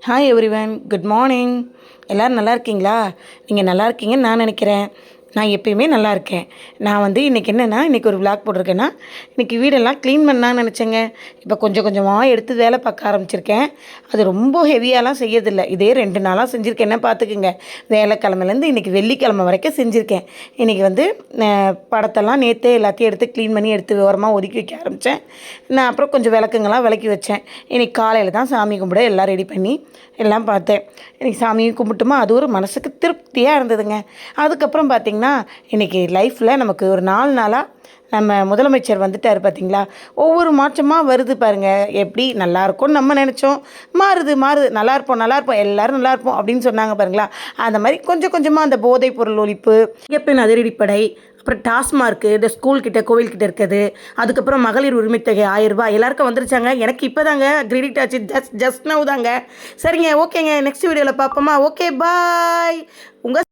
Hi everyone, good morning. எல்லோரும் நல்லா இருக்கீங்களா? நீங்கள் நல்லா இருக்கீங்கன்னு நான் நினைக்கிறேன். நான் எப்பயுமே நல்லா இருக்கேன். நான் இன்றைக்கி என்னென்னா, இன்றைக்கி ஒரு விளாக் போட்டிருக்கேன்னா, இன்றைக்கி வீடெல்லாம் க்ளீன் பண்ணலான்னு நினச்சேங்க. இப்போ கொஞ்சம் கொஞ்சமாக எடுத்து வேலை பார்க்க ஆரம்பிச்சிருக்கேன். அது ரொம்ப ஹெவியாலாம் செய்யறதில்ல. இதே 2 நாளாக செஞ்சுருக்கேன்னா பார்த்துக்குங்க. வியாழக்கிழமைலேருந்து இன்றைக்கி வெள்ளிக்கிழமை வரைக்கும் செஞ்சுருக்கேன். இன்றைக்கி படத்தெல்லாம் நேற்றே எல்லாத்தையும் எடுத்து க்ளீன் பண்ணி எடுத்து ஓரமாக ஒதுக்கி வைக்க ஆரம்பித்தேன். நான் அப்புறம் கொஞ்சம் விளக்குங்கள்லாம் விளக்கி வச்சேன். இன்றைக்கி காலையில் தான் சாமி கும்பிட எல்லாம் ரெடி பண்ணி எல்லாம் பார்த்தேன். இன்றைக்கி சாமியும் கும்பிட்டுமா அது ஒரு மனசுக்கு திருப்தியாக இருந்ததுங்க. அதுக்கப்புறம் பார்த்திங்கன்னா, இன்றைக்கி லைஃப்பில் நமக்கு ஒரு 4 நாளாக நம்ம முதலமைச்சர் வந்துட்டார் பார்த்திங்களா. ஒவ்வொரு மாற்றமாக வருது பாருங்கள். எப்படி நல்லாயிருக்கும்னு நம்ம நினச்சோம், மாறுது மாறுது, நல்லாயிருப்போம் நல்லாயிருப்போம் எல்லோரும் நல்லாயிருப்போம் அப்படின்னு சொன்னாங்க பாருங்களா. அந்த மாதிரி கொஞ்சம் கொஞ்சமாக அந்த போதைப் பொருள் ஒழிப்பு, ஐயப்பன் அதிரடிப்படை, அப்புறம் டாஸ்மார்க்கு, இந்த ஸ்கூல்கிட்ட கோவில்கிட்ட இருக்குது, அதுக்கப்புறம் மகளிர் உரிமை தொகை 1000 ரூபாய் எல்லாருக்கும் வந்துருச்சாங்க. எனக்கு இப்போ தாங்க கிரெடிட் ஆச்சு, ஜஸ்ட் நவ் தாங்க. சரிங்க, ஓகேங்க, நெக்ஸ்ட் வீடியோவில் பார்ப்போமா? ஓகே, பாய். உங்கள்